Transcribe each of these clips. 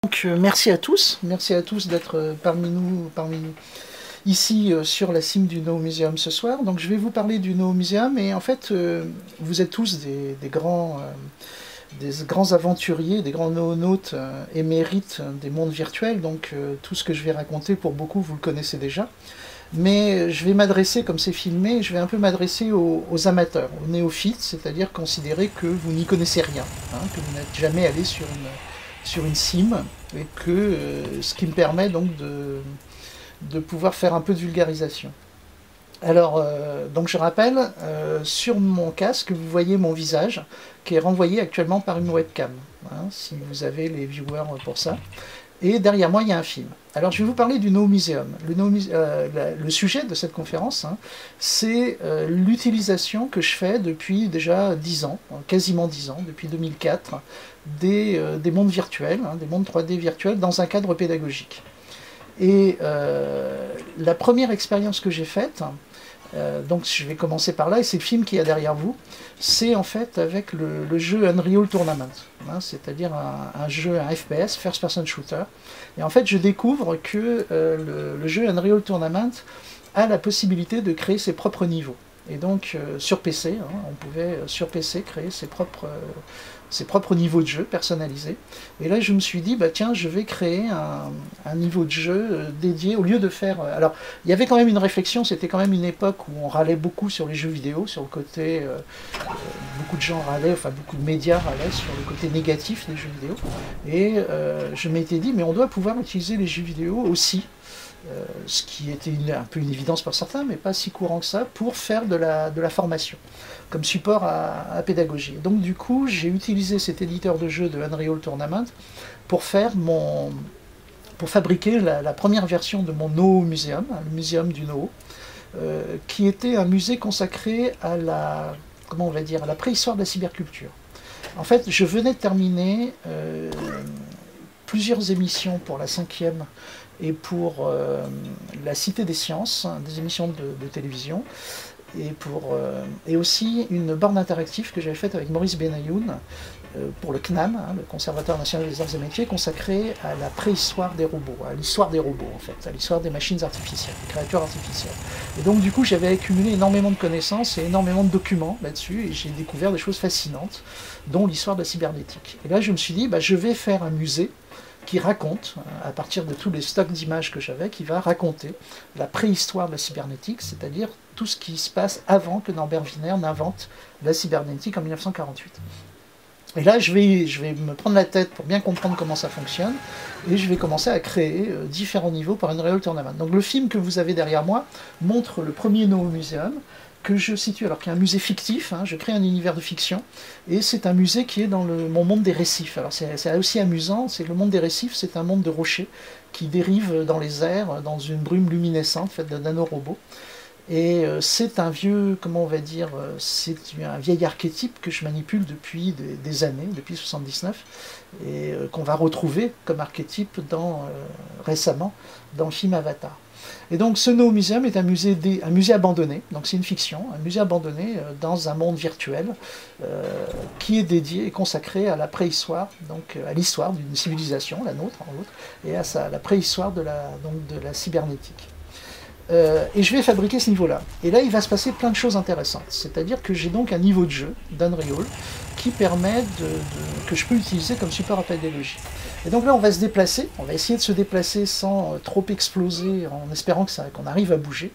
Donc merci à tous d'être parmi nous, ici sur la cime du No Museum ce soir. Donc je vais vous parler du No Museum et en fait vous êtes tous des grands aventuriers, des grands noonautes émérites des mondes virtuels, donc tout ce que je vais raconter pour beaucoup vous le connaissez déjà. Mais je vais m'adresser, comme c'est filmé, je vais un peu m'adresser aux amateurs, aux néophytes, c'est-à-dire considérer que vous n'y connaissez rien, hein, que vous n'êtes jamais allé sur une cime, et que ce qui me permet donc de pouvoir faire un peu de vulgarisation. Alors, donc je rappelle, sur mon casque, vous voyez mon visage, qui est renvoyé actuellement par une webcam, hein, si vous avez les viewers pour ça. Et derrière moi, il y a un film. Alors, je vais vous parler du No Museum. Le sujet de cette conférence, hein, c'est l'utilisation que je fais depuis déjà 10 ans, quasiment 10 ans, depuis 2004, des mondes virtuels, hein, des mondes 3D virtuels, dans un cadre pédagogique. Et la première expérience que j'ai faite, donc je vais commencer par là, et c'est le film qu'il y a derrière vous, c'est en fait avec le jeu Unreal Tournament, hein, c'est-à-dire un jeu, un FPS, First Person Shooter. Et en fait je découvre que le jeu Unreal Tournament a la possibilité de créer ses propres niveaux. Et donc sur PC, hein, on pouvait sur PC créer ses propres niveaux de jeu personnalisés. Et là, je me suis dit, bah tiens, je vais créer un niveau de jeu dédié, au lieu de faire... alors, il y avait quand même une réflexion, c'était quand même une époque où on râlait beaucoup sur les jeux vidéo, sur le côté... beaucoup de gens râlaient, enfin beaucoup de médias râlaient sur le côté négatif des jeux vidéo. Et je m'étais dit, mais on doit pouvoir utiliser les jeux vidéo aussi, ce qui était un peu une évidence pour certains, mais pas si courant que ça, pour faire de la formation, comme support à pédagogie. Donc du coup, j'ai utilisé cet éditeur de jeu de Unreal Tournament pour fabriquer la première version de mon No Museum, le muséum du No, qui était un musée consacré à la préhistoire de la cyberculture. En fait, je venais de terminer plusieurs émissions pour la 5e et pour la Cité des Sciences, hein, des émissions de télévision, et aussi une borne interactive que j'avais faite avec Maurice Benayoun pour le CNAM, hein, le Conservatoire national des arts et métiers, consacré à la préhistoire des robots, à l'histoire des robots en fait, à l'histoire des machines artificielles, des créatures artificielles. Et donc du coup j'avais accumulé énormément de connaissances et énormément de documents là-dessus, et j'ai découvert des choses fascinantes, dont l'histoire de la cybernétique. Et là je me suis dit, bah, je vais faire un musée qui raconte, à partir de tous les stocks d'images que j'avais, qui va raconter la préhistoire de la cybernétique, c'est-à-dire tout ce qui se passe avant que Norbert Wiener n'invente la cybernétique en 1948. Et là, je vais me prendre la tête pour bien comprendre comment ça fonctionne, et je vais commencer à créer différents niveaux par Unreal Tournament. Donc le film que vous avez derrière moi montre le premier No Museum, que je situe, alors qu'il y a un musée fictif, hein, je crée un univers de fiction, et c'est un musée qui est dans mon monde des récifs. Alors c'est aussi amusant, c'est que le monde des récifs, c'est un monde de rochers qui dérive dans les airs, dans une brume luminescente faite de nanorobots. Et c'est un vieux, comment on va dire, c'est un vieil archétype que je manipule depuis des années, depuis 79, et qu'on va retrouver comme archétype récemment dans le film Avatar. Et donc ce No Museum est un musée abandonné, donc c'est une fiction, un musée abandonné dans un monde virtuel qui est dédié et consacré à la préhistoire, donc à l'histoire d'une civilisation, la nôtre en l'autre, et à la préhistoire de la cybernétique. Et je vais fabriquer ce niveau-là. Et là, il va se passer plein de choses intéressantes. C'est-à-dire que j'ai donc un niveau de jeu d'Unreal qui permet que je peux utiliser comme support à pédagogie. Et donc là, on va se déplacer. On va essayer de se déplacer sans trop exploser, en espérant qu'on arrive à bouger.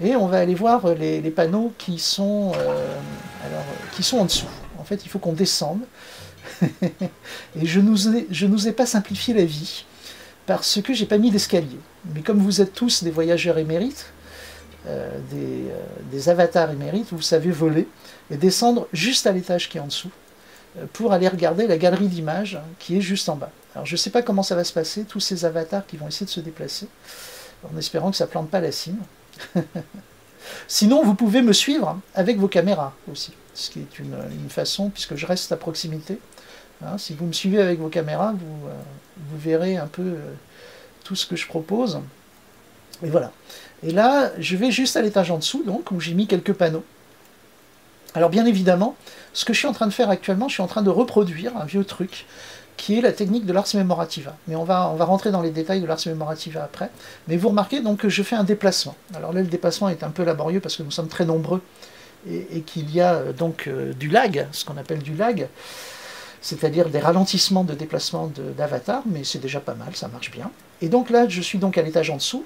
Et on va aller voir les panneaux qui sont en dessous. En fait, il faut qu'on descende. Et je nous ai pas simplifié la vie, parce que j'ai pas mis d'escalier. Mais comme vous êtes tous des voyageurs émérites, des avatars émérites, vous savez voler et descendre juste à l'étage qui est en dessous pour aller regarder la galerie d'images qui est juste en bas. Alors je ne sais pas comment ça va se passer, tous ces avatars qui vont essayer de se déplacer, en espérant que ça ne plante pas la cime. Sinon, vous pouvez me suivre avec vos caméras aussi, ce qui est une façon, puisque je reste à proximité. Hein, si vous me suivez avec vos caméras, vous verrez un peu tout ce que je propose. Et voilà. Et là, je vais juste à l'étage en dessous, donc, où j'ai mis quelques panneaux. Alors bien évidemment, ce que je suis en train de faire actuellement, je suis en train de reproduire un vieux truc qui est la technique de l'ars memorativa. Mais on va rentrer dans les détails de l'ars memorativa après. Mais vous remarquez donc que je fais un déplacement. Alors là, le déplacement est un peu laborieux parce que nous sommes très nombreux et qu'il y a donc du lag, ce qu'on appelle du lag, c'est-à-dire des ralentissements de déplacement d'avatar, mais c'est déjà pas mal, ça marche bien. Et donc là, je suis donc à l'étage en dessous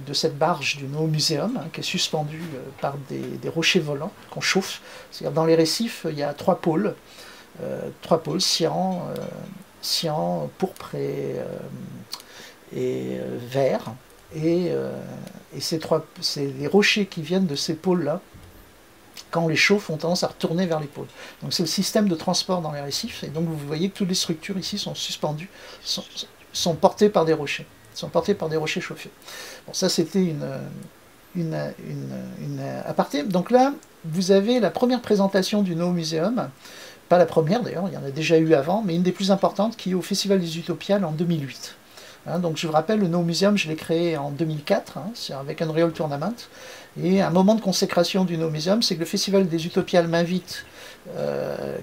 de cette barge du No Museum, qui est suspendue par des rochers volants qu'on chauffe. C'est-à-dire dans les récifs, il y a trois pôles, cyan, pourpre et vert. Et c'est les rochers qui viennent de ces pôles-là, quand on les chauffe, ont tendance à retourner vers les pôles. Donc c'est le système de transport dans les récifs, et donc vous voyez que toutes les structures ici sont suspendues, sont portées par des rochers, chauffés. Bon, ça c'était une aparté. Donc là, vous avez la première présentation du No Museum, pas la première d'ailleurs, il y en a déjà eu avant, mais une des plus importantes qui est au Festival des Utopiales en 2008. Donc je vous rappelle, le No Museum, je l'ai créé en 2004, avec Unreal Tournament. Et un moment de consécration du No Museum, c'est que le Festival des Utopiales m'invite,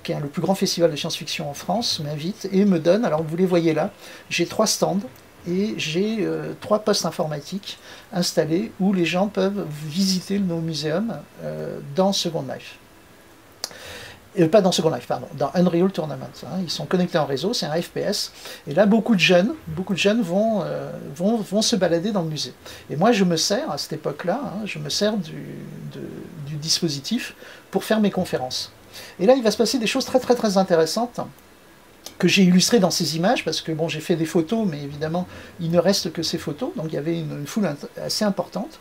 qui est le plus grand festival de science-fiction en France, m'invite et me donne, alors vous les voyez là, j'ai 3 stands et j'ai 3 postes informatiques installés où les gens peuvent visiter le No Museum dans Second Life. Pas dans Second Life, pardon, dans Unreal Tournament. Ils sont connectés en réseau, c'est un FPS. Et là, beaucoup de jeunes vont se balader dans le musée. Et moi, je me sers, à cette époque-là, je me sers du dispositif pour faire mes conférences. Et là, il va se passer des choses très très très intéressantes que j'ai illustrées dans ces images, parce que bon, j'ai fait des photos, mais évidemment, il ne reste que ces photos. Donc il y avait une foule assez importante.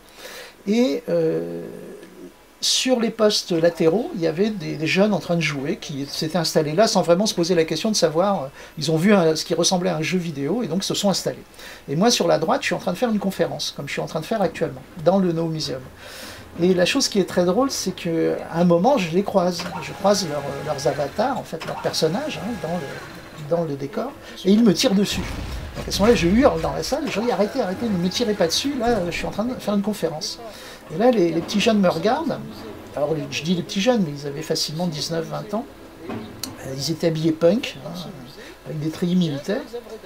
Et sur les postes latéraux, il y avait des jeunes en train de jouer qui s'étaient installés là sans vraiment se poser la question de savoir. Ils ont vu ce qui ressemblait à un jeu vidéo et donc se sont installés. Et moi, sur la droite, je suis en train de faire une conférence, comme je suis en train de faire actuellement, dans le No Museum. Et la chose qui est très drôle, c'est qu'à un moment, je les croise. Je croise leurs avatars, en fait, leurs personnages, dans le décor, et ils me tirent dessus. Donc à ce moment-là, je hurle dans la salle, je dis arrêtez, ne me tirez pas dessus, là, je suis en train de faire une conférence. Et là, les petits jeunes me regardent. Alors, je dis les petits jeunes, mais ils avaient facilement 19-20 ans. Ils étaient habillés punk, avec des treillis militaires.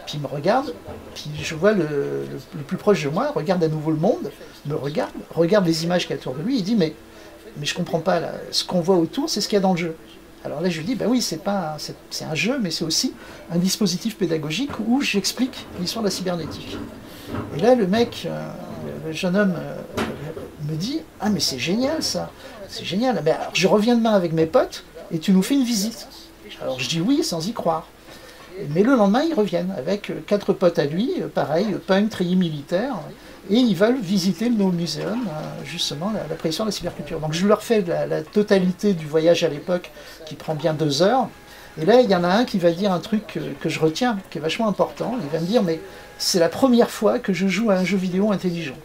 Puis ils me regardent. Puis je vois le plus proche de moi, regarde à nouveau le monde, me regarde les images qu'il y a autour de lui. Il dit mais je comprends pas, là, ce qu'on voit autour, c'est ce qu'il y a dans le jeu. Alors là, je lui dis, bah oui, c'est un jeu, mais c'est aussi un dispositif pédagogique où j'explique l'histoire de la cybernétique. Et là, le mec, le jeune homme, me dit, ah mais c'est génial ça, c'est génial. Ben, alors, je reviens demain avec mes potes et tu nous fais une visite. Alors je dis oui sans y croire. Mais le lendemain, ils reviennent avec 4 potes à lui, pareil, punk, treillis militaire, et ils veulent visiter le No Museum, justement, la préhistoire de la cyberculture. Donc je leur fais la totalité du voyage à l'époque, qui prend bien 2 heures. Et là, il y en a un qui va dire un truc que je retiens, qui est vachement important. Il va me dire, mais c'est la première fois que je joue à un jeu vidéo intelligent.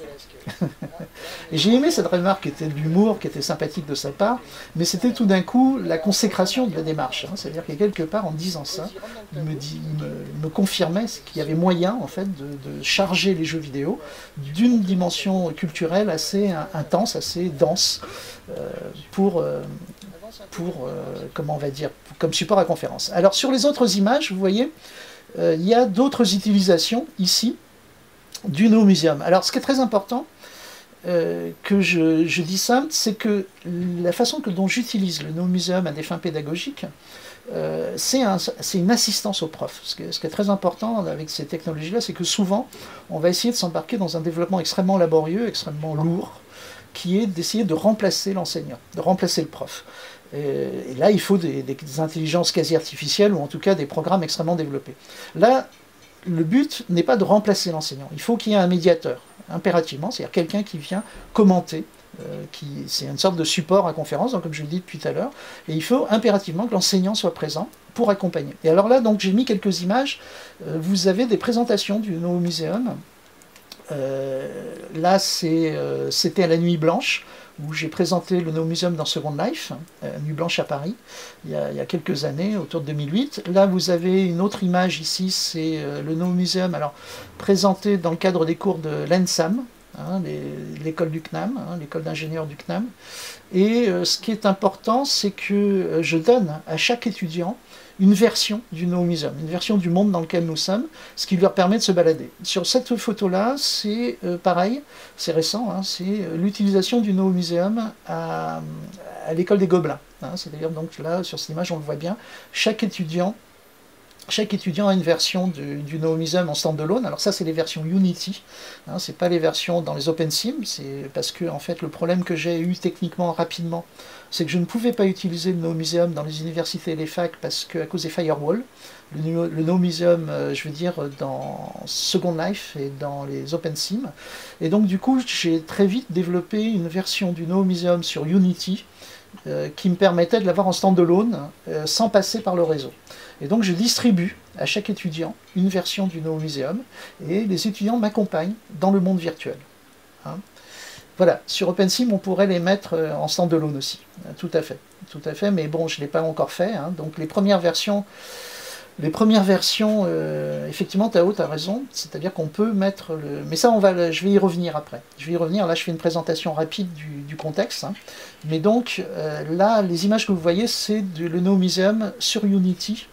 Et j'ai aimé cette remarque qui était de l'humour, qui était sympathique de sa part, mais c'était tout d'un coup la consécration de la démarche. C'est-à-dire que quelque part, en disant ça, il me confirmait qu'il y avait moyen en fait, de charger les jeux vidéo d'une dimension culturelle assez intense, assez dense, comment on va dire, comme support à conférence. Alors sur les autres images, vous voyez, il y a d'autres utilisations ici du No Museum. Alors ce qui est très important, que je dis ça, c'est que la façon dont j'utilise le No Museum à des fins pédagogiques, c'est une assistance au prof. Ce qui est très important avec ces technologies-là, c'est que souvent, on va essayer de s'embarquer dans un développement extrêmement laborieux, extrêmement lourd, qui est d'essayer de remplacer l'enseignant, de remplacer le prof. Et là, il faut des intelligences quasi artificielles, ou en tout cas des programmes extrêmement développés. Là, le but n'est pas de remplacer l'enseignant. Il faut qu'il y ait un médiateur, impérativement, c'est-à-dire quelqu'un qui vient commenter, c'est une sorte de support à conférence, donc comme je le dis depuis tout à l'heure, et il faut impérativement que l'enseignant soit présent pour accompagner. Et alors là, donc j'ai mis quelques images, vous avez des présentations du No Museum. Là, c'était à la Nuit Blanche, où j'ai présenté le No Museum dans Second Life, Nuit Blanche à Paris, il y a quelques années, autour de 2008. Là, vous avez une autre image ici, c'est le No Museum, alors présenté dans le cadre des cours de l'ENSAM, l'école du CNAM, l'école d'ingénieurs du CNAM. Et ce qui est important, c'est que je donne à chaque étudiant une version du Neo Museum, une version du monde dans lequel nous sommes, ce qui leur permet de se balader. Sur cette photo-là, c'est pareil, c'est récent, hein, c'est l'utilisation du Neo Museum à l'école des Gobelins. Hein, c'est-à-dire, donc là, sur cette image, on le voit bien, chaque étudiant a une version du Neo Museum en standalone. Alors ça, c'est les versions Unity, hein, c'est pas les versions dans les OpenSim, c'est parce que en fait le problème que j'ai eu techniquement rapidement, c'est que je ne pouvais pas utiliser le Neo Museum dans les universités et les facs parce que à cause des firewalls. Le Neo Museum, je veux dire, dans Second Life et dans les OpenSim. Et donc du coup, j'ai très vite développé une version du Neo Museum sur Unity qui me permettait de l'avoir en standalone sans passer par le réseau. Et donc je distribue à chaque étudiant une version du Neo Museum et les étudiants m'accompagnent dans le monde virtuel. Hein. Voilà, sur OpenSim on pourrait les mettre en standalone aussi, tout à fait, mais bon je ne l'ai pas encore fait, hein. Donc les premières versions, effectivement Tao, tu as raison, c'est-à-dire qu'on peut mettre le... Mais ça, je vais y revenir après. Je vais y revenir, là je fais une présentation rapide du contexte. Hein. Mais donc, là, les images que vous voyez, c'est le Neo Museum sur Unity,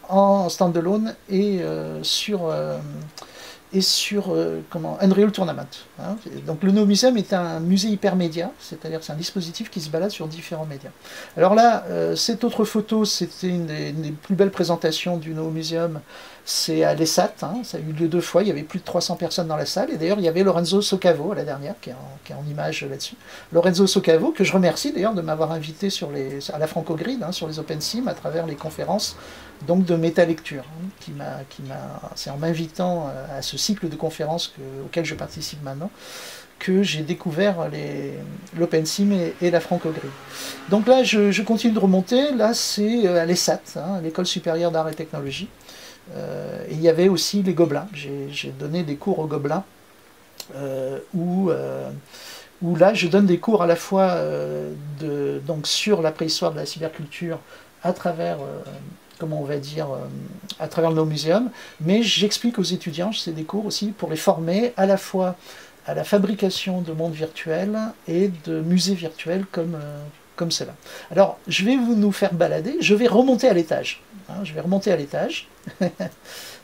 en standalone, et sur Unreal Tournament. Hein. Donc le Neo Museum est un musée hypermédia, c'est-à-dire c'est un dispositif qui se balade sur différents médias. Alors là, cette autre photo, c'était une des plus belles présentations du Neo Museum, c'est à l'ESAT, hein, ça a eu lieu 2 fois, il y avait plus de 300 personnes dans la salle, et d'ailleurs il y avait Lorenzo Socavo, à la dernière, qui est en image là-dessus. Lorenzo Socavo, que je remercie d'ailleurs de m'avoir invité à la FrancoGrid, hein, sur les OpenSim, à travers les conférences donc de métalecture, hein, c'est en m'invitant à ce cycle de conférences auquel je participe maintenant, que j'ai découvert l'OpenSim et la FrancoGrid. Donc là, je continue de remonter, là c'est à l'ESAT, hein, l'École supérieure d'art et technologie, et il y avait aussi les Gobelins, j'ai donné des cours aux Gobelins, où là je donne des cours à la fois donc sur la préhistoire de la cyberculture à travers... comment on va dire, à travers le Neo Museum, mais j'explique aux étudiants, c'est des cours aussi pour les former à la fois à la fabrication de mondes virtuels et de musées virtuels comme cela. Alors, je vais nous faire balader, je vais remonter à l'étage. Hein, je vais remonter à l'étage.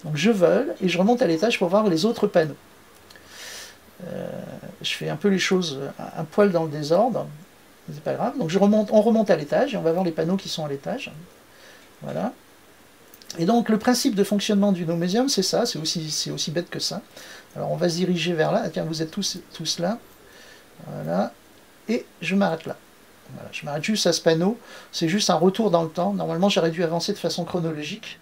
Donc je vole et je remonte à l'étage pour voir les autres panneaux. Je fais un peu les choses un poil dans le désordre, c'est pas grave. Donc on remonte à l'étage et on va voir les panneaux qui sont à l'étage. Voilà. Et donc le principe de fonctionnement du Neo Museum, c'est ça, c'est aussi bête que ça. Alors on va se diriger vers là, tiens, vous êtes tous là, voilà, et je m'arrête là. Voilà, je m'arrête juste à ce panneau, c'est juste un retour dans le temps, normalement j'aurais dû avancer de façon chronologique.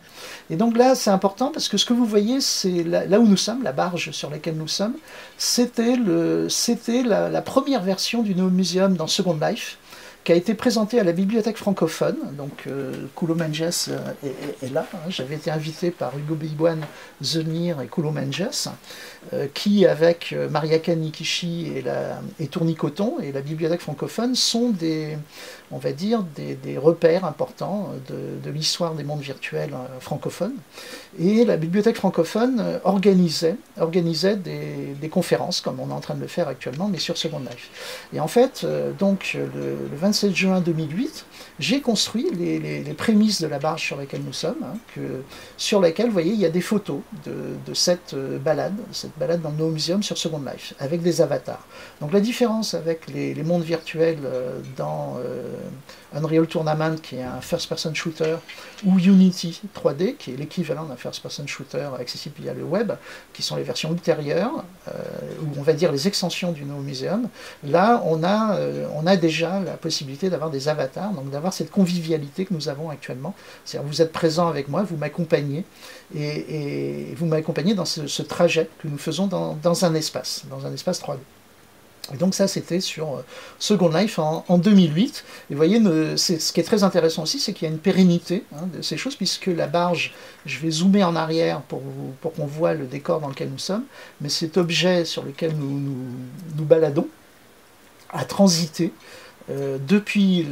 Et donc là c'est important parce que ce que vous voyez, c'est là où nous sommes, la barge sur laquelle nous sommes, c'était la première version du Neo Museum dans Second Life, qui a été présenté à la bibliothèque francophone, donc Kulo Menges est là, hein. J'avais été invité par Hugo Biboine, Zemir et Kulo Menges, qui avec Mariaka Nikishi et Tourny Coton et la bibliothèque francophone sont on va dire, des repères importants de l'histoire des mondes virtuels francophones. Et la bibliothèque francophone organisait des conférences, comme on est en train de le faire actuellement, mais sur Second Life. Et en fait, donc, le 27 juin 2008, j'ai construit les prémices de la barge sur laquelle nous sommes, hein, sur laquelle, vous voyez, il y a des photos de cette balade dans le Neo Museum sur Second Life, avec des avatars. Donc la différence avec les mondes virtuels dans Unreal Tournament, qui est un first-person shooter, ou Unity 3D, qui est l'équivalent d'un first-person shooter accessible via le web, qui sont les versions ultérieures, ou on va dire les extensions du Neo Museum. Là, on a déjà la possibilité d'avoir des avatars, donc d'avoir cette convivialité que nous avons actuellement. C'est-à-dire vous êtes présent avec moi, vous m'accompagnez, et vous m'accompagnez dans ce trajet que nous faisons dans un espace 3D. Et donc ça, c'était sur Second Life en 2008. Et vous voyez, ce qui est très intéressant aussi, c'est qu'il y a une pérennité, hein, de ces choses, puisque la barge, je vais zoomer en arrière pour qu'on voit le décor dans lequel nous sommes, mais cet objet sur lequel nous baladons a transité depuis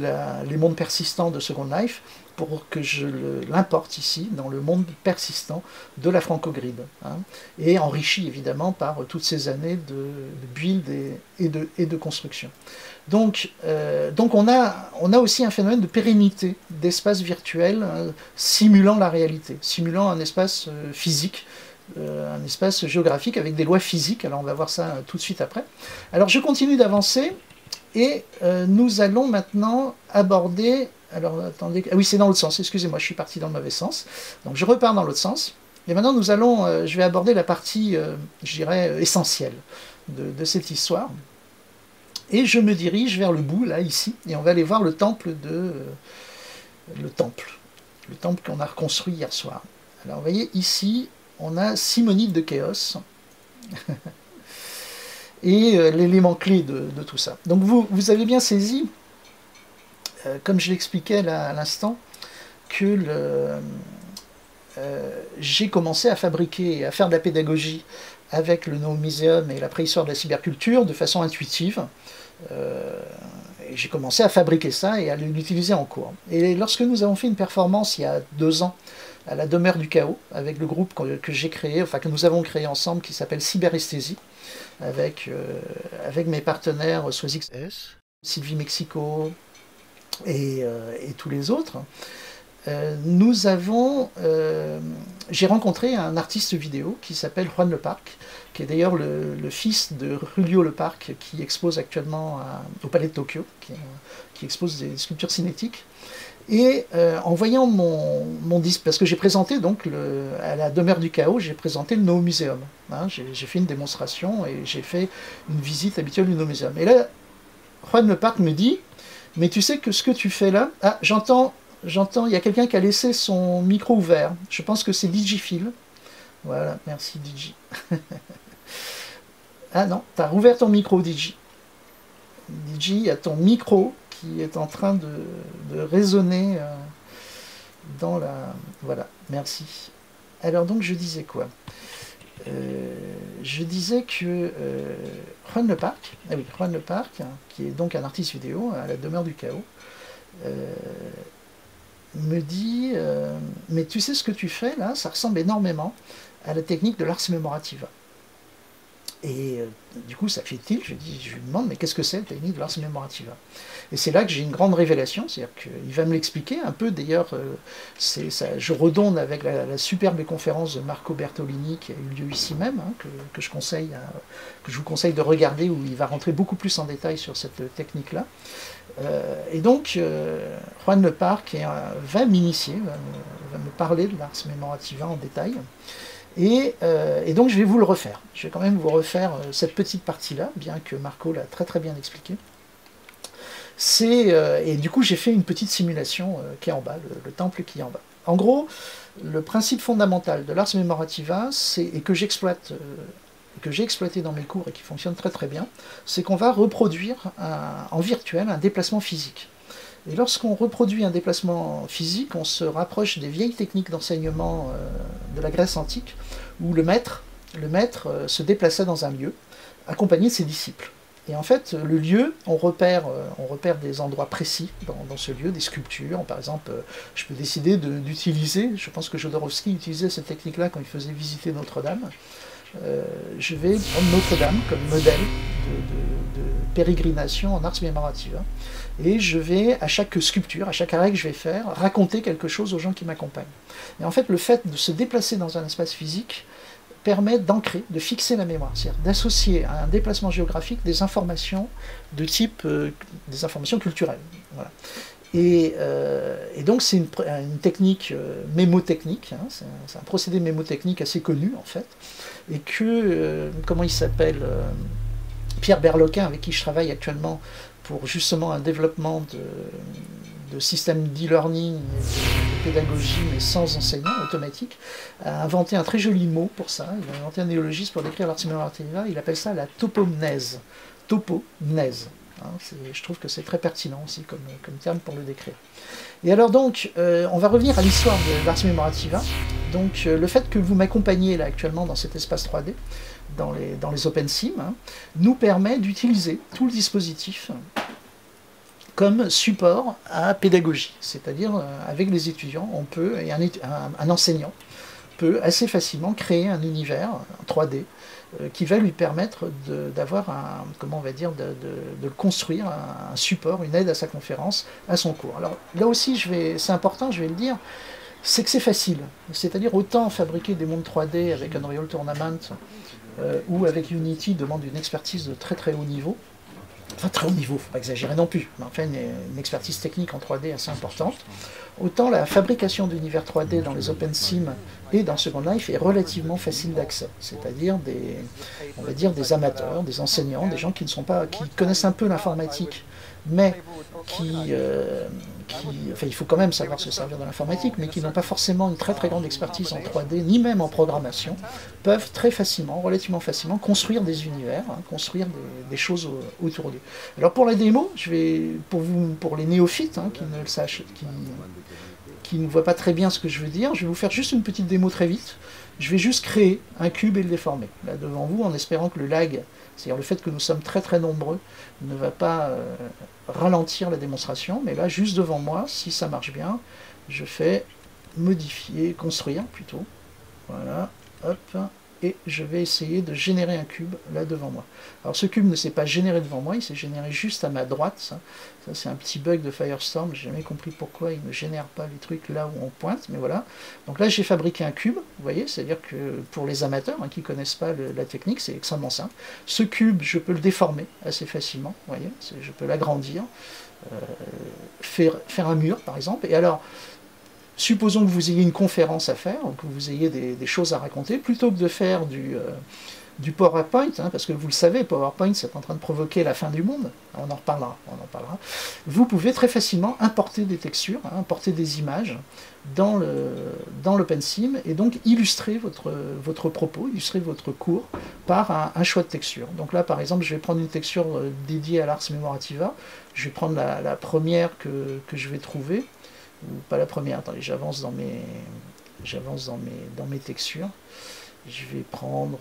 les mondes persistants de Second Life pour que je l'importe ici dans le monde persistant de la FrancoGrid, hein, et enrichi évidemment par toutes ces années de build et de construction. Donc on a aussi un phénomène de pérennité d'espace virtuel simulant la réalité, simulant un espace physique, un espace géographique avec des lois physiques. Alors on va voir ça tout de suite après. Alors je continue d'avancer et nous allons maintenant aborder... Alors attendez, ah oui, c'est dans l'autre sens, excusez-moi, je suis parti dans le mauvais sens. Donc je repars dans l'autre sens. Et maintenant nous allons, je vais aborder la partie, je dirais, essentielle de cette histoire. Et je me dirige vers le bout, là, ici, et on va aller voir le temple le temple qu'on a reconstruit hier soir. Alors vous voyez, ici, on a Simonide de Chéos, et l'élément clé de tout ça. Donc vous avez bien saisi, comme je l'expliquais à l'instant, que j'ai commencé à fabriquer et à faire de la pédagogie avec le Noomuseum et la préhistoire de la cyberculture de façon intuitive. Et j'ai commencé à fabriquer ça et à l'utiliser en cours. Et lorsque nous avons fait une performance il y a 2 ans à la Demeure du Chaos, avec le groupe que j'ai créé, enfin que nous avons créé ensemble, qui s'appelle Cyberesthésie, avec mes partenaires SoisXS, Sylvie Mexico et tous les autres, j'ai rencontré un artiste vidéo qui s'appelle Juan Leparc, qui est d'ailleurs le fils de Julio Leparc, qui expose actuellement au Palais de Tokyo, qui expose des sculptures cinétiques. Et en voyant mon disque, parce que j'ai présenté donc à la Demeure du Chaos, j'ai présenté le Noomuseum. Hein, j'ai fait une démonstration et j'ai fait une visite habituelle du Noomuseum. Et là, Juan Leparc me dit, mais tu sais que ce que tu fais là... Ah, j'entends, il y a quelqu'un qui a laissé son micro ouvert. Je pense que c'est Digifil. Voilà, merci Digi. Ah non, tu as rouvert ton micro, Digi. Digi, il y a ton micro qui est en train de résonner dans la... Voilà, merci. Alors donc je disais quoi? Je disais que Juan Leparc, ah oui, Juan Leparc, qui est donc un artiste vidéo à la Demeure du Chaos, me dit mais tu sais ce que tu fais là, ça ressemble énormément à la technique de l'ars memorativa. Et du coup ça fait tilt, je lui demande mais qu'est-ce que c'est la technique de l'ars memorativa? Et c'est là que j'ai une grande révélation, c'est-à-dire qu'il va me l'expliquer un peu, d'ailleurs je redonne avec la superbe conférence de Marco Bertolini qui a eu lieu ici même, hein, que je vous conseille de regarder, où il va rentrer beaucoup plus en détail sur cette technique-là. Et donc, Juan Leparc va m'initier, va me parler de l'ars memorativa en détail. Et donc je vais vous le refaire. Je vais quand même vous refaire cette petite partie-là, bien que Marco l'a très très bien expliqué. Et du coup j'ai fait une petite simulation qui est en bas, le temple qui est en bas. En gros, le principe fondamental de l'ars memorativa, et que j'ai exploité dans mes cours et qui fonctionne très très bien, c'est qu'on va reproduire en virtuel un déplacement physique. Et lorsqu'on reproduit un déplacement physique, on se rapproche des vieilles techniques d'enseignement de la Grèce antique, où le maître se déplaçait dans un lieu, accompagné de ses disciples. Et en fait, le lieu, on repère des endroits précis dans ce lieu, des sculptures. Par exemple, je peux décider d'utiliser, je pense que Jodorowsky utilisait cette technique-là quand il faisait visiter Notre-Dame. Je vais prendre Notre-Dame comme modèle de pérégrination en ars memorativa. Et je vais, à chaque sculpture, à chaque arrêt que je vais faire, raconter quelque chose aux gens qui m'accompagnent. Et en fait, le fait de se déplacer dans un espace physique permet d'ancrer, de fixer la mémoire, c'est-à-dire d'associer à un déplacement géographique des informations de type, des informations culturelles. Voilà. Et donc c'est une technique mémotechnique, hein, c'est un procédé mémotechnique assez connu en fait, et que, comment il s'appelle, Pierre Berloquin, avec qui je travaille actuellement pour justement un développement de systèmes d'e-learning, de pédagogie, mais sans enseignant, automatique, a inventé un très joli mot pour ça. Il a inventé un néologisme pour décrire l'ars memorativa, il appelle ça la topomnèse. Topomnèse. Hein, je trouve que c'est très pertinent aussi comme terme pour le décrire. Et alors donc, on va revenir à l'histoire de l'ars memorativa. Donc le fait que vous m'accompagniez là actuellement dans cet espace 3D, dans les OpenSim, hein, nous permet d'utiliser tout le dispositif comme support à pédagogie. C'est-à-dire, avec les étudiants, on peut, et un enseignant peut assez facilement créer un univers 3D qui va lui permettre d'avoir un, comment on va dire, de construire un support, une aide à sa conférence, à son cours. Alors là aussi, c'est important, je vais le dire, c'est que c'est facile. C'est-à-dire autant fabriquer des mondes 3D avec Unreal Tournament ou avec Unity demande une expertise de très très haut niveau. Enfin très haut niveau, faut pas exagérer non plus, mais enfin une expertise technique en 3D assez importante. Autant la fabrication d'univers 3D dans les OpenSim et dans Second Life est relativement facile d'accès. C'est-à-dire on va dire des amateurs, des enseignants, des gens qui ne sont pas, qui connaissent un peu l'informatique, mais enfin, il faut quand même savoir se servir de l'informatique, mais qui n'ont pas forcément une très très grande expertise en 3D, ni même en programmation, peuvent très facilement, relativement facilement, construire des univers, construire des choses autour d'eux. Alors pour la démo, je vais, pour les néophytes qui ne le sachent, qui ne voient pas très bien ce que je veux dire, je vais vous faire juste une petite démo très vite. Je vais juste créer un cube et le déformer, là devant vous, en espérant que le lag, c'est-à-dire le fait que nous sommes très très nombreux, ne va pas ralentir la démonstration, mais là, juste devant moi, si ça marche bien, je fais modifier, construire plutôt, voilà, hop, et je vais essayer de générer un cube là devant moi. Alors ce cube ne s'est pas généré devant moi, il s'est généré juste à ma droite, ça c'est un petit bug de Firestorm, j'ai jamais compris pourquoi il ne génère pas les trucs là où on pointe, mais voilà. Donc là j'ai fabriqué un cube, vous voyez, c'est-à-dire que pour les amateurs qui ne connaissent pas la technique, c'est extrêmement simple. Ce cube, je peux le déformer assez facilement, vous voyez, je peux l'agrandir, faire un mur par exemple, et alors supposons que vous ayez une conférence à faire, que vous ayez des choses à raconter, plutôt que de faire du PowerPoint, parce que vous le savez, PowerPoint c'est en train de provoquer la fin du monde, on en reparlera, vous pouvez très facilement importer des textures, importer des images dans l'OpenSim, et donc illustrer votre propos, illustrer votre cours par un choix de texture. Donc là par exemple je vais prendre une texture dédiée à l'Ars Memorativa, je vais prendre la première que je vais trouver, ou pas la première, attendez, j'avance dans mes textures, je vais prendre,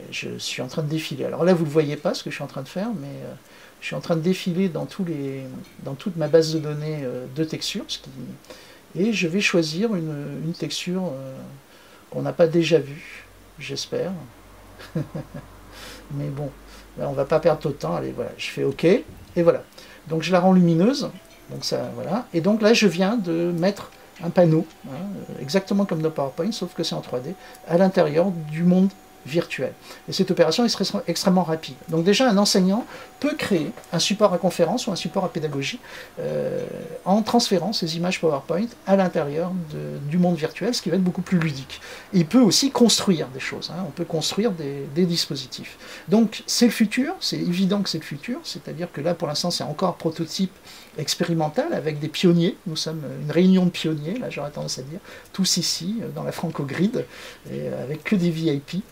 je suis en train de défiler, alors là vous ne le voyez pas ce que je suis en train de faire, mais je suis en train de défiler dans toute ma base de données de textures, et je vais choisir une texture qu'on n'a pas déjà vue, j'espère, mais bon, là on ne va pas perdre trop de temps, allez voilà, je fais OK, et voilà, donc je la rends lumineuse. Donc ça, voilà. Et donc là, je viens de mettre un panneau, exactement comme dans PowerPoint, sauf que c'est en 3D, à l'intérieur du monde virtuel. Et cette opération est extrêmement rapide. Donc déjà, un enseignant peut créer un support à conférence ou un support à pédagogie en transférant ces images PowerPoint à l'intérieur du monde virtuel, ce qui va être beaucoup plus ludique. Et il peut aussi construire des choses, on peut construire des dispositifs. Donc c'est le futur, c'est évident que c'est le futur, c'est-à-dire que là pour l'instant c'est encore prototype expérimental avec des pionniers, nous sommes une réunion de pionniers, là j'aurais tendance à dire, tous ici dans la Franco-Grid, avec que des VIP,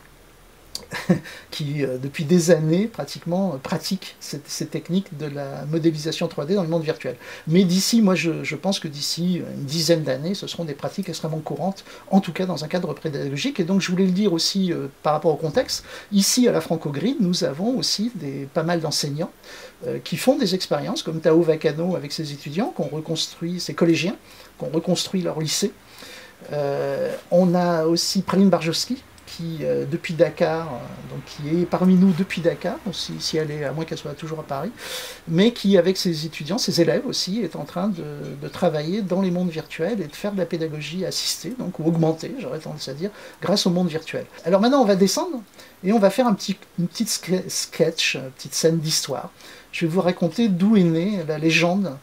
qui depuis des années pratiquement pratiquent ces techniques de la modélisation 3D dans le monde virtuel. Mais d'ici, moi je pense que d'ici une dizaine d'années, ce seront des pratiques extrêmement courantes, en tout cas dans un cadre pédagogique. Et donc je voulais le dire aussi par rapport au contexte, ici à la Franco-Grid, nous avons aussi pas mal d'enseignants qui font des expériences, comme Tao Vacano avec ses étudiants, ses collégiens, qui ont reconstruit leur lycée. On a aussi Praline Barjowski, qui, depuis Dakar, donc qui est parmi nous depuis Dakar, si elle est, à moins qu'elle soit toujours à Paris, mais qui, avec ses étudiants, ses élèves aussi, est en train de travailler dans les mondes virtuels et de faire de la pédagogie assistée, donc ou augmentée, j'aurais tendance à dire, grâce au monde virtuel. Alors maintenant, on va descendre et on va faire une petite sketch, une petite scène d'histoire. Je vais vous raconter d'où est née la légende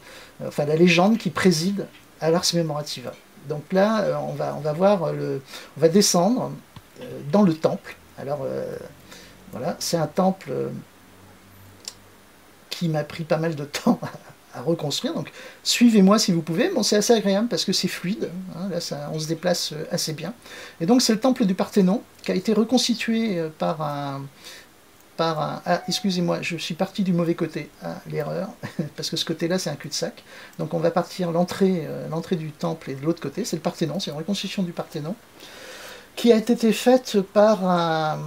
qui préside à l'Ars Memorativa. Donc là, on va descendre dans le temple. Alors voilà, c'est un temple qui m'a pris pas mal de temps à reconstruire, donc suivez-moi si vous pouvez. Bon, c'est assez agréable parce que c'est fluide, là on se déplace assez bien. Et donc c'est le temple du Parthénon qui a été reconstitué par un... Ah, excusez-moi, je suis parti du mauvais côté, l'erreur, parce que ce côté-là c'est un cul-de-sac. Donc on va partir, l'entrée du temple est de l'autre côté, c'est le Parthénon, c'est une reconstitution du Parthénon, qui a été faite par un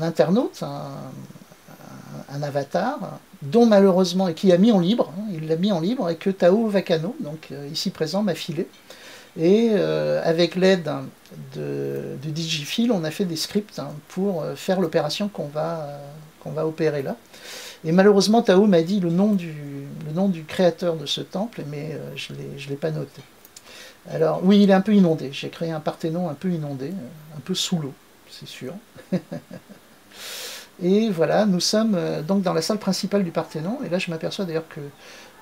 internaute, un avatar, dont malheureusement, et qui a mis en libre, il l'a mis en libre, et que Tao Vacano, donc ici présent, m'a filé. Et avec l'aide de Digifil, on a fait des scripts pour faire l'opération qu'on va opérer là. Et malheureusement, Tao m'a dit le nom du créateur de ce temple, mais je ne l'ai pas noté. Alors, oui, il est un peu inondé. J'ai créé un Parthénon un peu inondé, un peu sous l'eau, c'est sûr. Et voilà, nous sommes donc dans la salle principale du Parthénon. Et là, je m'aperçois d'ailleurs que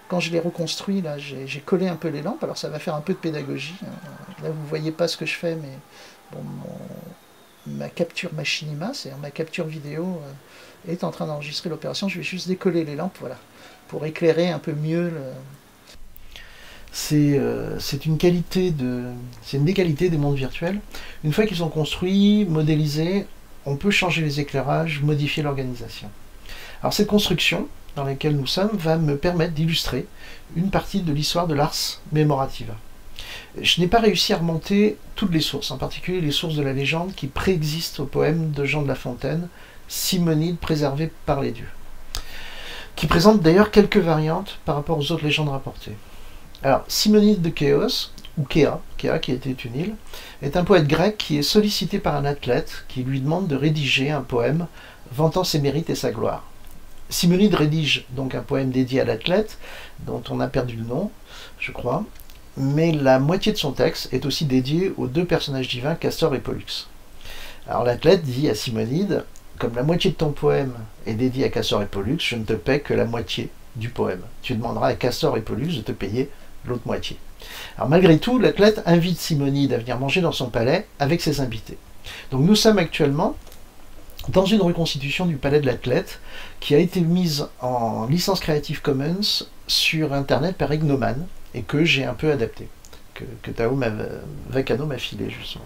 quand je l'ai reconstruit, là, j'ai collé un peu les lampes. Alors, ça va faire un peu de pédagogie. Là, vous ne voyez pas ce que je fais, mais bon, ma capture machinima, c'est-à-dire ma capture vidéo, est en train d'enregistrer l'opération. Je vais juste décoller les lampes, voilà, pour éclairer un peu mieux le... C'est une des qualités des mondes virtuels. Une fois qu'ils sont construits, modélisés, on peut changer les éclairages, modifier l'organisation. Alors cette construction dans laquelle nous sommes va me permettre d'illustrer une partie de l'histoire de l'Ars Memorativa. Je n'ai pas réussi à remonter toutes les sources, en particulier les sources de la légende qui préexistent au poème de Jean de La Fontaine, Simonide préservé par les dieux, qui présente d'ailleurs quelques variantes par rapport aux autres légendes rapportées. Alors, Simonide de Chéos, ou Chéa qui était une île, est un poète grec qui est sollicité par un athlète qui lui demande de rédiger un poème vantant ses mérites et sa gloire. Simonide rédige donc un poème dédié à l'athlète, dont on a perdu le nom, je crois, mais la moitié de son texte est aussi dédiée aux deux personnages divins, Castor et Pollux. Alors l'athlète dit à Simonide, comme la moitié de ton poème est dédié à Castor et Pollux, je ne te paie que la moitié du poème. Tu demanderas à Castor et Pollux de te payer l'autre moitié. Alors malgré tout, l'athlète invite Simonide à venir manger dans son palais avec ses invités. Donc nous sommes actuellement dans une reconstitution du palais de l'athlète qui a été mise en licence Creative Commons sur internet par Ignoman et que j'ai un peu adapté, que Tao Vacano m'a filé justement.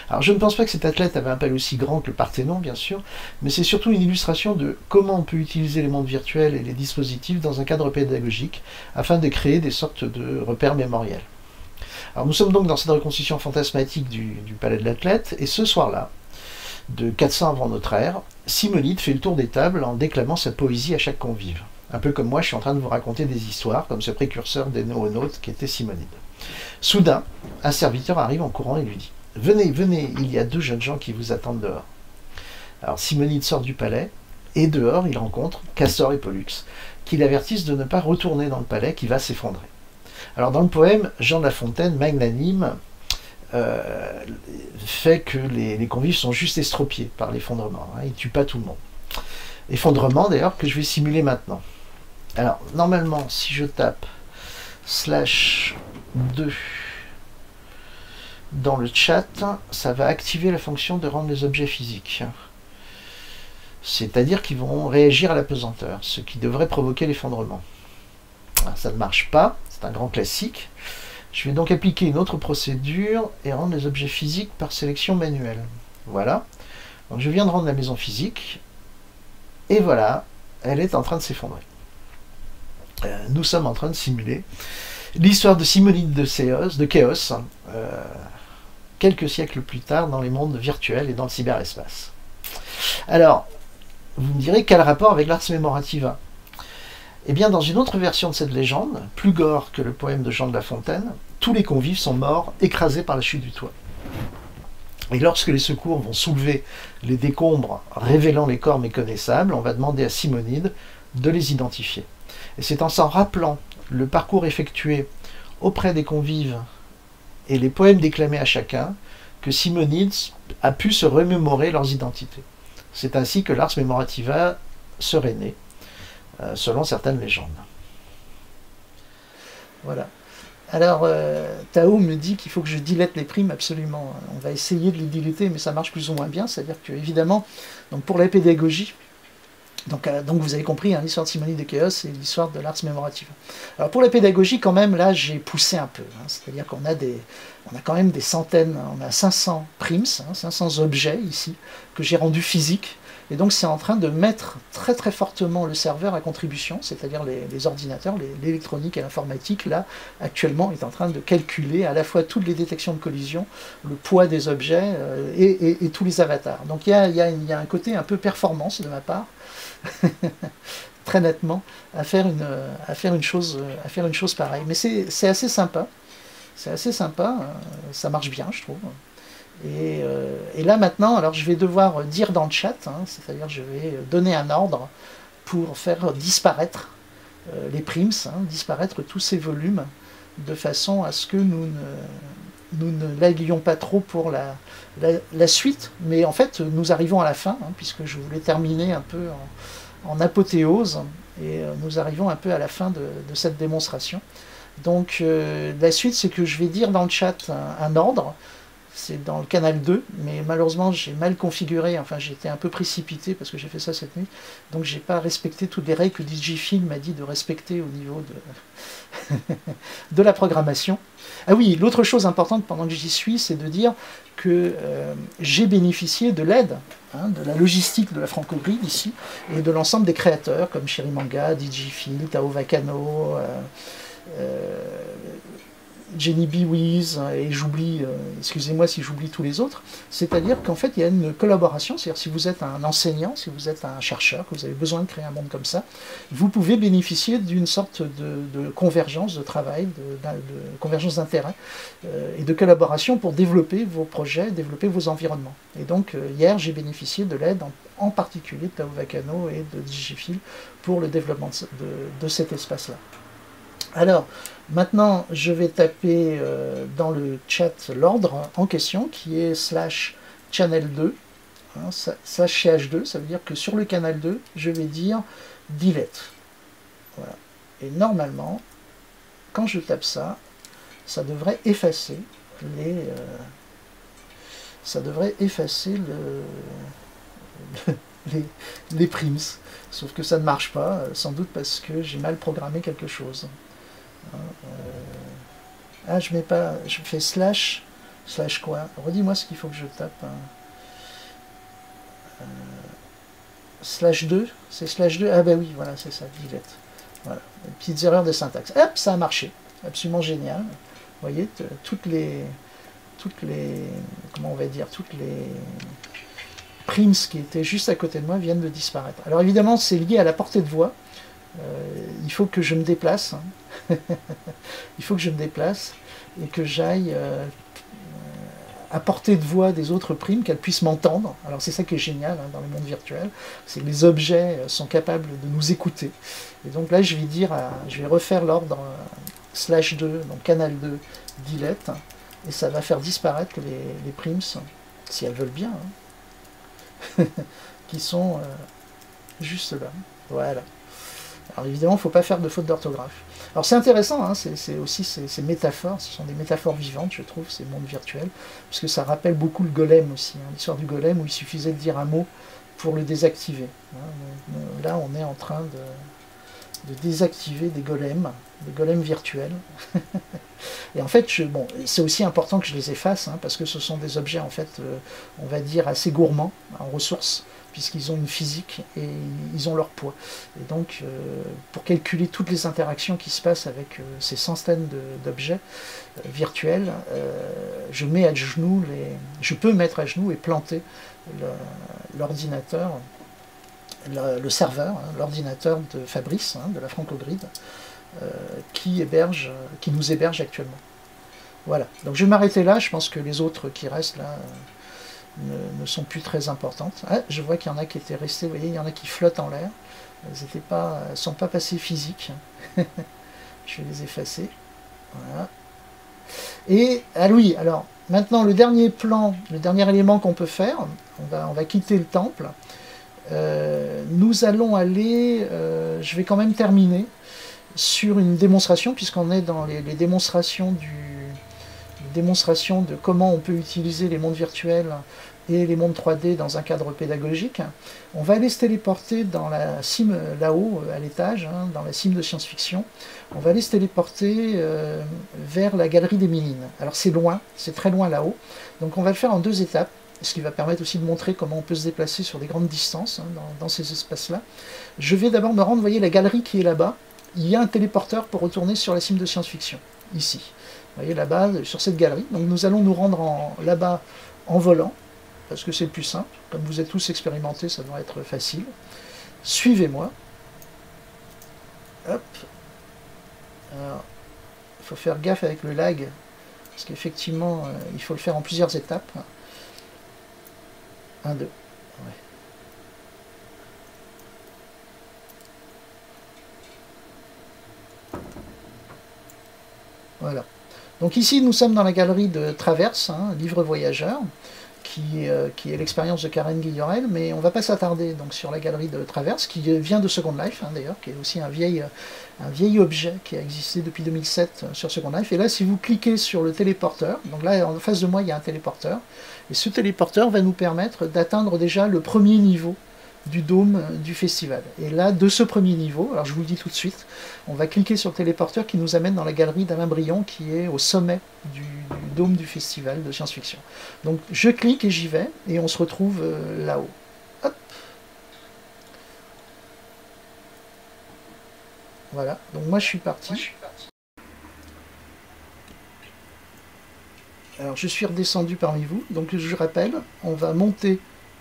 Alors je ne pense pas que cet athlète avait un palais aussi grand que le Parthénon bien sûr, mais c'est surtout une illustration de comment on peut utiliser les mondes virtuels et les dispositifs dans un cadre pédagogique afin de créer des sortes de repères mémoriels. Alors nous sommes donc dans cette reconstitution fantasmatique du palais de l'athlète, et ce soir-là, de 400 avant notre ère, Simonide fait le tour des tables en déclamant sa poésie à chaque convive. Un peu comme moi, je suis en train de vous raconter des histoires, comme ce précurseur des noénautes qui était Simonide. Soudain, un serviteur arrive en courant et lui dit « Venez, venez, il y a deux jeunes gens qui vous attendent dehors. » Alors Simonide sort du palais, et dehors, il rencontre Castor et Pollux, qui l'avertissent de ne pas retourner dans le palais, qui va s'effondrer. Alors dans le poème, Jean de La Fontaine, magnanime, fait que les convives sont juste estropiés par l'effondrement. Il ne tue pas tout le monde. Effondrement d'ailleurs que je vais simuler maintenant. Alors normalement, si je tape /2 dans le chat, ça va activer la fonction de rendre les objets physiques. C'est-à-dire qu'ils vont réagir à la pesanteur, ce qui devrait provoquer l'effondrement. Ça ne marche pas, c'est un grand classique. Je vais donc appliquer une autre procédure et rendre les objets physiques par sélection manuelle. Voilà. Donc je viens de rendre la maison physique. Et voilà, elle est en train de s'effondrer. Nous sommes en train de simuler l'histoire de Simonide de Chéos, quelques siècles plus tard dans les mondes virtuels et dans le cyberespace. Alors, vous me direz quel rapport avec l'Ars Memorativa? Eh bien, dans une autre version de cette légende, plus gore que le poème de Jean de La Fontaine, tous les convives sont morts, écrasés par la chute du toit. Et lorsque les secours vont soulever les décombres révélant les corps méconnaissables, on va demander à Simonide de les identifier. Et c'est en s'en rappelant le parcours effectué auprès des convives et les poèmes déclamés à chacun que Simonide a pu se remémorer leurs identités. C'est ainsi que l'Ars Memorativa serait né, selon certaines légendes. Voilà. Alors, Tao me dit qu'il faut que je dilate les primes, absolument. On va essayer de les diluter, mais ça marche plus ou moins bien. C'est-à-dire que, évidemment, donc pour la pédagogie, donc vous avez compris, hein, l'histoire de Simonide de Chéos et l'histoire de l'Ars Memorativa. Alors pour la pédagogie, quand même, là, j'ai poussé un peu. Hein, c'est-à-dire qu'on a quand même des centaines, on a 500 primes, 500 objets ici, que j'ai rendus physiques. Et donc c'est en train de mettre très très fortement le serveur à contribution, c'est-à-dire les ordinateurs, l'électronique et l'informatique, là, actuellement, est en train de calculer à la fois toutes les détections de collision, le poids des objets et tous les avatars. Donc il y a un côté un peu performance de ma part, très nettement, à faire une chose pareille. Mais c'est assez sympa. C'est assez sympa, ça marche bien, je trouve. Et là maintenant, alors je vais devoir dire dans le chat, hein, c'est-à-dire je vais donner un ordre pour faire disparaître les prims, hein, disparaître tous ces volumes, de façon à ce que nous ne laguions pas trop pour la suite. Mais en fait, nous arrivons à la fin, hein, puisque je voulais terminer un peu en apothéose, et nous arrivons un peu à la fin de cette démonstration. Donc la suite, c'est que je vais dire dans le chat un ordre. C'est dans le canal 2, mais malheureusement j'ai mal configuré, enfin j'ai été un peu précipité parce que j'ai fait ça cette nuit, donc j'ai pas respecté toutes les règles que Digifilm m'a dit de respecter au niveau de la programmation. Ah oui, l'autre chose importante pendant que j'y suis, c'est de dire que j'ai bénéficié de l'aide, hein, de la logistique de la Franco-Grid ici, et de l'ensemble des créateurs comme Chirimanga, Digifilm, Tao Vakano, Jenny Biwiz, et j'oublie, excusez-moi si j'oublie tous les autres, c'est-à-dire qu'en fait il y a une collaboration, c'est-à-dire si vous êtes un enseignant, si vous êtes un chercheur, que vous avez besoin de créer un monde comme ça, vous pouvez bénéficier d'une sorte de convergence de travail, de convergence d'intérêt et de collaboration pour développer vos projets, développer vos environnements. Et donc hier j'ai bénéficié de l'aide en particulier de Tao Vakano et de Digifilm pour le développement de cet espace-là. Alors, maintenant, je vais taper dans le chat l'ordre en question, qui est /channel2, hein, /ch2, ça veut dire que sur le canal 2, je vais dire delete. Voilà. Et normalement, quand je tape ça, ça devrait effacer les prims. Sauf que ça ne marche pas, sans doute parce que j'ai mal programmé quelque chose. Ah, je mets pas, je fais slash quoi? Redis-moi ce qu'il faut que je tape. /2, c'est /2, ah ben oui, voilà, c'est ça, delete. Voilà, des petites erreurs de syntaxe. Hop, ça a marché, absolument génial. Vous voyez, toutes les, comment on va dire, toutes les prims qui étaient juste à côté de moi viennent de disparaître. Alors évidemment, c'est lié à la portée de voix. Il faut que je me déplace. Hein. Il faut que je me déplace et que j'aille à portée de voix des autres primes, qu'elles puissent m'entendre. Alors c'est ça qui est génial hein, dans le monde virtuel, c'est que les objets sont capables de nous écouter. Et donc là, je vais dire, je vais refaire l'ordre /2, donc canal 2, delete, et ça va faire disparaître les prims, si elles veulent bien, hein, qui sont juste là. Voilà. Alors évidemment, il ne faut pas faire de faute d'orthographe. Alors c'est intéressant, hein, c'est aussi ces métaphores, ce sont des métaphores vivantes, je trouve, ces mondes virtuels, puisque ça rappelle beaucoup le golem aussi, hein, l'histoire du golem où il suffisait de dire un mot pour le désactiver. Hein. Là, on est en train de désactiver des golems virtuels. Et en fait, bon, c'est aussi important que je les efface, hein, parce que ce sont des objets, en fait, on va dire, assez gourmands en ressources, puisqu'ils ont une physique et ils ont leur poids. Et donc, pour calculer toutes les interactions qui se passent avec ces centaines d'objets virtuels, je peux mettre à genoux et planter l'ordinateur, le serveur, hein, l'ordinateur de Fabrice, hein, de la Franco-Grid, qui nous héberge actuellement. Voilà, donc je vais m'arrêter là, je pense que les autres qui restent là ne sont plus très importantes. Ah, je vois qu'il y en a qui étaient restés, vous voyez, il y en a qui flottent en l'air, elles ne sont pas passées physiques. Je vais les effacer. Voilà. Et, ah oui, alors, maintenant le dernier plan, le dernier élément qu'on peut faire, on va quitter le temple. Nous allons aller, je vais quand même terminer sur une démonstration, puisqu'on est dans les démonstrations de comment on peut utiliser les mondes virtuels et les mondes 3D dans un cadre pédagogique. On va aller se téléporter dans la sim là-haut, à l'étage, hein, dans la sim de science-fiction. On va aller se téléporter vers la galerie des Minimes. Alors c'est loin, c'est très loin là-haut, donc on va le faire en 2 étapes, ce qui va permettre aussi de montrer comment on peut se déplacer sur des grandes distances hein, dans ces espaces-là. Je vais d'abord me rendre, vous voyez la galerie qui est là-bas, il y a un téléporteur pour retourner sur la sim de science-fiction, ici. Vous voyez là-bas, sur cette galerie. Donc nous allons nous rendre là-bas en volant, parce que c'est le plus simple. Comme vous êtes tous expérimentés, ça doit être facile. Suivez-moi. Hop. Alors, il faut faire gaffe avec le lag, parce qu'effectivement, il faut le faire en plusieurs étapes. 1, 2. Ouais. Voilà. Donc ici, nous sommes dans la galerie de Traverse, hein, livre voyageur, qui est l'expérience de Karen Guillorel, mais on ne va pas s'attarder donc sur la galerie de Traverse, qui vient de Second Life, hein, d'ailleurs, qui est aussi un vieil objet qui a existé depuis 2007 sur Second Life. Et là, si vous cliquez sur le téléporteur, donc là, en face de moi, il y a un téléporteur, et ce téléporteur va nous permettre d'atteindre déjà le premier niveau du dôme du festival. Et là, de ce premier niveau, alors je vous le dis tout de suite, on va cliquer sur le téléporteur qui nous amène dans la galerie d'Alain Brion qui est au sommet du dôme du festival de science-fiction. Donc je clique et j'y vais, et on se retrouve là-haut. Hop. Voilà, donc moi je suis parti. Alors je suis redescendu parmi vous, donc je rappelle, on va monter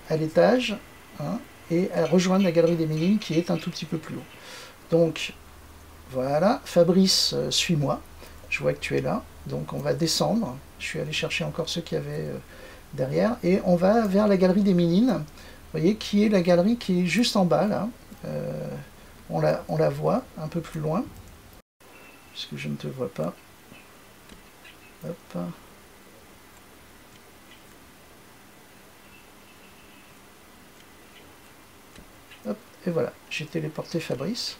à l'étage, hein, et à rejoindre la galerie des Ménines qui est un tout petit peu plus haut. Donc voilà, Fabrice, suis-moi, je vois que tu es là, donc on va descendre, je suis allé chercher encore ceux qui avaient derrière, et on va vers la galerie des Ménines, vous voyez, qui est la galerie qui est juste en bas, là, on la voit un peu plus loin, puisque je ne te vois pas. Hop. Hop, et voilà, j'ai téléporté Fabrice.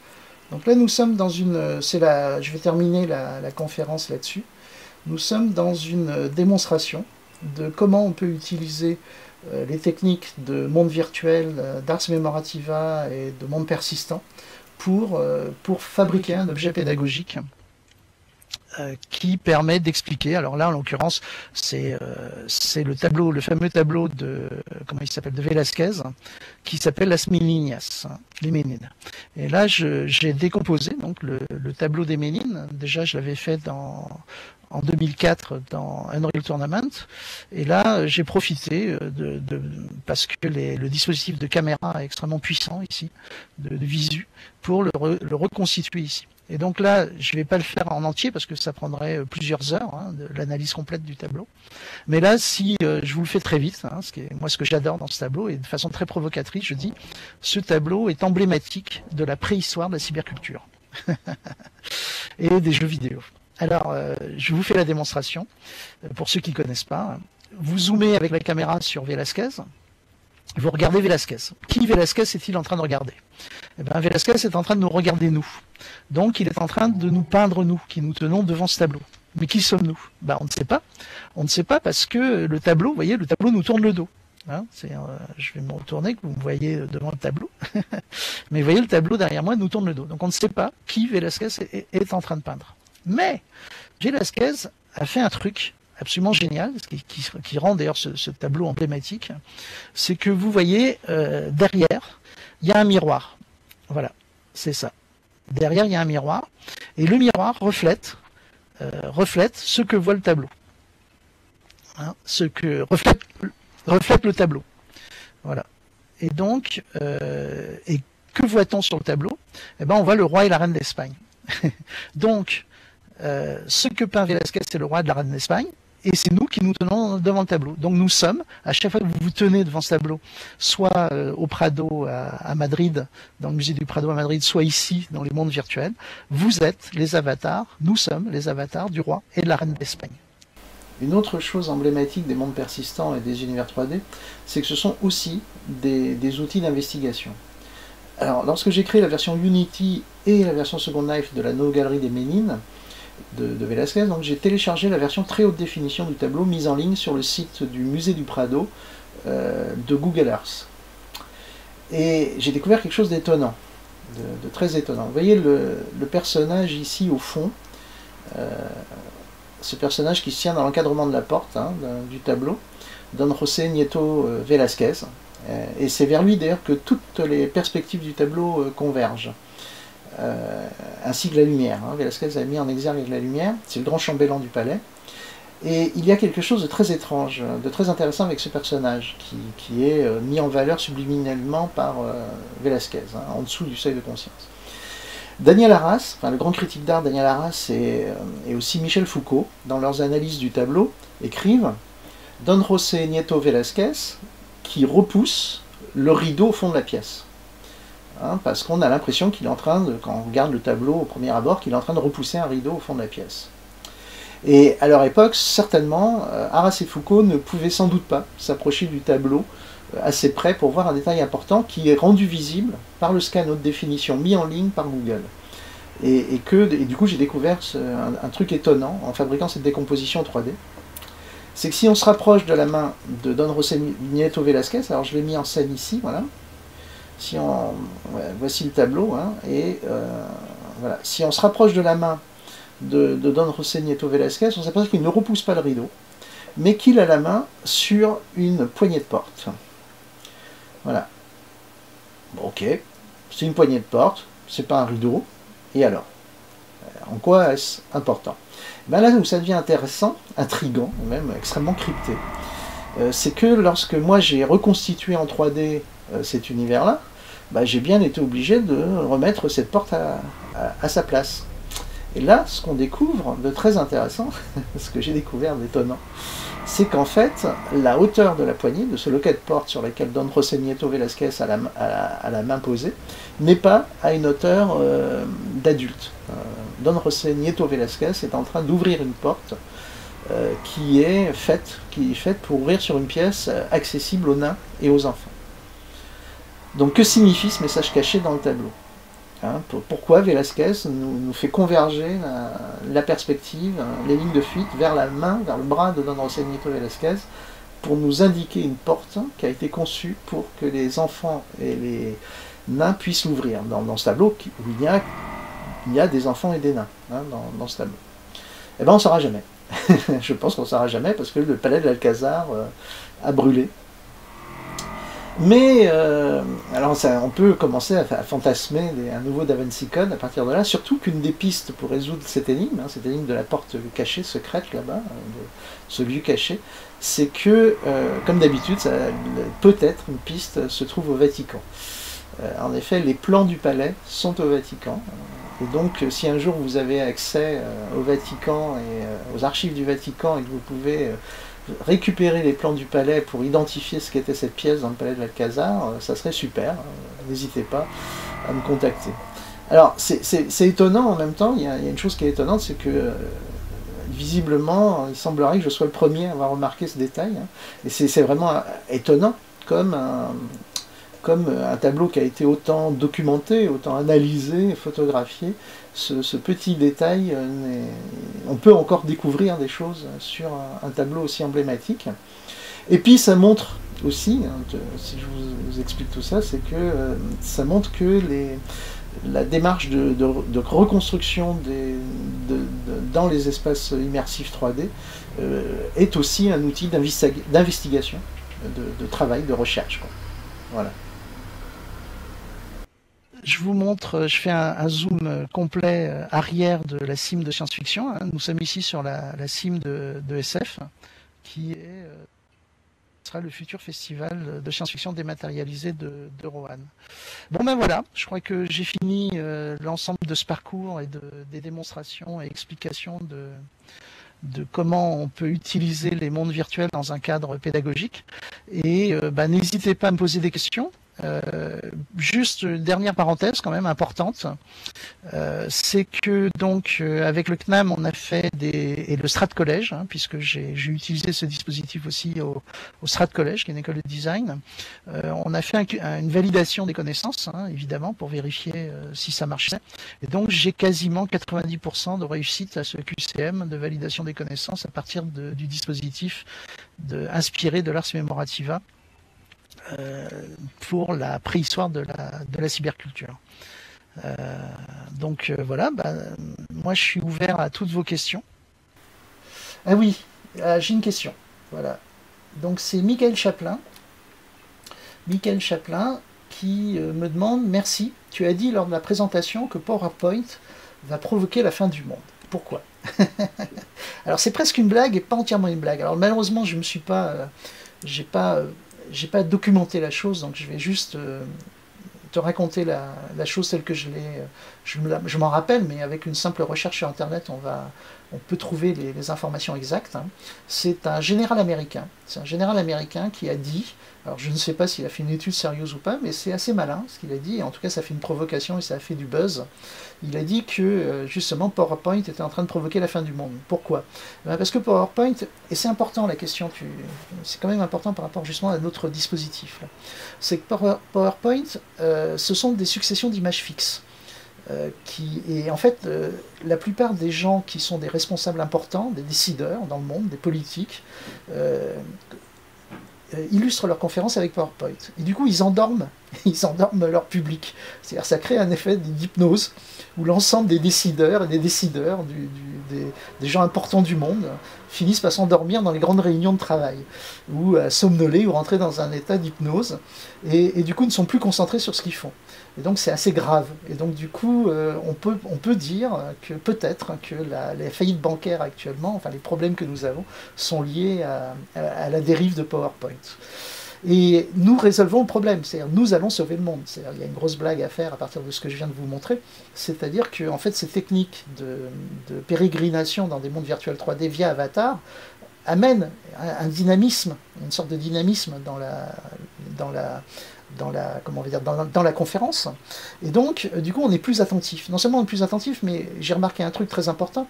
Donc là, nous sommes dans une... je vais terminer la conférence là-dessus. Nous sommes dans une démonstration de comment on peut utiliser les techniques de monde virtuel, d'Ars Memorativa et de monde persistant pour fabriquer un objet pédagogique qui permet d'expliquer. Alors là, en l'occurrence, c'est le fameux tableau de, comment il s'appelle, de Velázquez, qui s'appelle Las Meninas, les Ménines. Et là, j'ai décomposé donc le tableau des Ménines. Déjà, je l'avais fait en 2004 dans Unreal Tournament. Et là, j'ai profité parce que le dispositif de caméra est extrêmement puissant ici, de visu, pour le reconstituer ici. Et donc là, je ne vais pas le faire en entier parce que ça prendrait plusieurs heures, hein, de l'analyse complète du tableau. Mais là, si je vous le fais très vite, hein, moi ce que j'adore dans ce tableau, et de façon très provocatrice, je dis, ce tableau est emblématique de la préhistoire de la cyberculture et des jeux vidéo. Alors, je vous fais la démonstration, pour ceux qui ne connaissent pas. Vous zoomez avec la caméra sur Velázquez, vous regardez Velázquez. Qui Velázquez est-il en train de regarder? Eh bien, Velázquez est en train de nous regarder nous. Donc, il est en train de nous peindre nous, qui nous tenons devant ce tableau. Mais qui sommes-nous? Ben, on ne sait pas. On ne sait pas parce que le tableau, vous voyez, le tableau nous tourne le dos. Hein, je vais me retourner, que vous me voyez devant le tableau. Mais vous voyez, le tableau derrière moi nous tourne le dos. Donc, on ne sait pas qui Velázquez est en train de peindre. Mais Velázquez a fait un truc absolument génial, qui rend d'ailleurs ce tableau emblématique, c'est que vous voyez, derrière, il y a un miroir. Voilà, c'est ça. Derrière, il y a un miroir, et le miroir reflète ce que voit le tableau. Hein, ce que reflète le tableau. Voilà. Et donc, et que voit-on sur le tableau? Eh ben, on voit le roi et la reine d'Espagne. Donc, ce que peint Velázquez, c'est le roi de la reine d'Espagne, et c'est nous qui nous tenons devant le tableau. Donc nous sommes, à chaque fois que vous vous tenez devant ce tableau, soit au Prado à Madrid, dans le musée du Prado à Madrid, soit ici, dans les mondes virtuels, vous êtes les avatars, nous sommes les avatars du roi et de la reine d'Espagne. Une autre chose emblématique des mondes persistants et des univers 3D, c'est que ce sont aussi des outils d'investigation. Alors, lorsque j'ai créé la version Unity et la version Second Life de la No Galerie des Ménines, de Velázquez, donc j'ai téléchargé la version très haute définition du tableau mise en ligne sur le site du musée du Prado de Google Earth. Et j'ai découvert quelque chose d'étonnant, de très étonnant. Vous voyez le personnage ici au fond, ce personnage qui se tient dans l'encadrement de la porte, hein, du tableau, Don José Nieto Velázquez, et c'est vers lui d'ailleurs que toutes les perspectives du tableau convergent. Ainsi que la lumière. Hein. Velázquez a mis en exergue avec la lumière, c'est le grand chambellan du palais. Et il y a quelque chose de très étrange, de très intéressant avec ce personnage, qui est mis en valeur subliminalement par Velázquez, hein, en dessous du seuil de conscience. Daniel Arras, enfin, le grand critique d'art Daniel Arras et aussi Michel Foucault, dans leurs analyses du tableau, écrivent Don José Nieto Velázquez qui repousse le rideau au fond de la pièce. Hein, parce qu'on a l'impression qu'il est en train de, quand on regarde le tableau au premier abord, qu'il est en train de repousser un rideau au fond de la pièce. Et à leur époque, certainement, Arras et Foucault ne pouvaient sans doute pas s'approcher du tableau assez près pour voir un détail important qui est rendu visible par le scan haute définition mis en ligne par Google. Et du coup, j'ai découvert un truc étonnant en fabriquant cette décomposition 3D. C'est que si on se rapproche de la main de Don José Nieto Velázquez, alors je l'ai mis en scène ici, voilà. Voici le tableau, hein, et voilà. Si on se rapproche de la main de Don José Nieto Velázquez, on s'aperçoit qu'il ne repousse pas le rideau, mais qu'il a la main sur une poignée de porte. Voilà. Bon, ok, c'est une poignée de porte, c'est pas un rideau, et alors? En quoi est-ce important? Ben là où ça devient intéressant, intriguant, même extrêmement crypté, c'est que lorsque moi j'ai reconstitué en 3D cet univers-là, ben j'ai bien été obligé de remettre cette porte à sa place. Et là, ce qu'on découvre de très intéressant, ce que j'ai découvert d'étonnant, c'est qu'en fait, la hauteur de la poignée, de ce loquet de porte sur lequel Don José Nieto Velázquez a la main posée, n'est pas à une hauteur d'adulte. Don José Nieto Velázquez est en train d'ouvrir une porte qui est faite pour ouvrir sur une pièce accessible aux nains et aux enfants. Donc que signifie ce message caché dans le tableau? Hein, pourquoi Velázquez nous fait converger la perspective, les lignes de fuite vers la main, vers le bras de Don José Nieto Velázquez pour nous indiquer une porte qui a été conçue pour que les enfants et les nains puissent l'ouvrir dans ce tableau où il y a des enfants et des nains hein, dans ce tableau. Eh bien on ne saura jamais. Je pense qu'on ne saura jamais parce que le palais de l'Alcazar a brûlé. Mais alors on peut commencer à fantasmer un nouveau Da Vinci Code à partir de là, surtout qu'une des pistes pour résoudre cette énigme de la porte cachée, secrète là-bas, de ce lieu caché, c'est que, comme d'habitude, peut-être une piste se trouve au Vatican. En effet, les plans du palais sont au Vatican. Et donc, si un jour vous avez accès au Vatican et aux archives du Vatican et que vous pouvez récupérer les plans du palais pour identifier ce qu'était cette pièce dans le palais de l'Alcazar, ça serait super. N'hésitez pas à me contacter. Alors, c'est étonnant en même temps. Il y a une chose qui est étonnante, c'est que visiblement, il semblerait que je sois le premier à avoir remarqué ce détail. Hein. Et c'est vraiment étonnant comme un tableau qui a été autant documenté, autant analysé, photographié, ce petit détail, on peut encore découvrir des choses sur un tableau aussi emblématique. Et puis ça montre aussi, hein, si je vous explique tout ça, c'est que ça montre que la démarche de reconstruction dans les espaces immersifs 3D est aussi un outil d'investigation, de travail, de recherche, quoi. Voilà. Je vous montre, je fais un zoom complet arrière de la cime de science-fiction. Hein. Nous sommes ici sur la cime de SF, qui sera le futur festival de science-fiction dématérialisé de Roanne. Bon ben voilà, je crois que j'ai fini l'ensemble de ce parcours et des démonstrations et explications de comment on peut utiliser les mondes virtuels dans un cadre pédagogique. Et n'hésitez pas à me poser des questions. Juste une dernière parenthèse quand même importante, c'est que donc avec le CNAM on a fait et le Strat Collège, hein, puisque j'ai utilisé ce dispositif aussi au Strat Collège, qui est une école de design, on a fait une validation des connaissances, hein, évidemment, pour vérifier si ça marchait. Et donc j'ai quasiment 90% de réussite à ce QCM de validation des connaissances à partir du dispositif inspiré de l'Ars Memorativa. Pour la préhistoire de la cyberculture. Donc voilà, moi je suis ouvert à toutes vos questions. Ah oui, j'ai une question. Voilà. Donc c'est Michael Chaplin. Michael Chaplin qui me demande, merci, tu as dit lors de la présentation que PowerPoint va provoquer la fin du monde. Pourquoi? Alors c'est presque une blague et pas entièrement une blague. Alors malheureusement je me suis pas, j'ai pas documenté la chose, donc je vais juste te raconter la chose telle que je l'ai je m'en rappelle, mais avec une simple recherche sur Internet, on peut trouver les informations exactes. Hein. C'est un général américain. C'est un général américain qui a dit, alors je ne sais pas s'il a fait une étude sérieuse ou pas, mais c'est assez malin ce qu'il a dit, et en tout cas ça fait une provocation et ça a fait du buzz. Il a dit que justement PowerPoint était en train de provoquer la fin du monde. Pourquoi? Parce que PowerPoint, et c'est important la question, c'est quand même important par rapport justement à notre dispositif, c'est que PowerPoint, ce sont des successions d'images fixes. Et en fait, la plupart des gens qui sont des responsables importants, des décideurs dans le monde, des politiques, illustrent leurs conférences avec PowerPoint. Et du coup, ils endorment leur public. C'est-à-dire ça crée un effet d'hypnose où l'ensemble des décideurs et des décideurs, des gens importants du monde, finissent par s'endormir dans les grandes réunions de travail, ou à somnoler, ou rentrer dans un état d'hypnose, et du coup ne sont plus concentrés sur ce qu'ils font. Et donc c'est assez grave. Et donc du coup, on peut dire que peut-être que les faillites bancaires actuellement, enfin les problèmes que nous avons, sont liés à la dérive de PowerPoint. Et nous résolvons le problème, c'est-à-dire nous allons sauver le monde. C'est-à-dire il y a une grosse blague à faire à partir de ce que je viens de vous montrer, c'est-à-dire que en fait, ces techniques de pérégrination dans des mondes virtuels 3D via Avatar amènent un dynamisme, une sorte de dynamisme dans la conférence. Et donc, du coup, on est plus attentif. Non seulement on est plus attentif, mais j'ai remarqué un truc très important,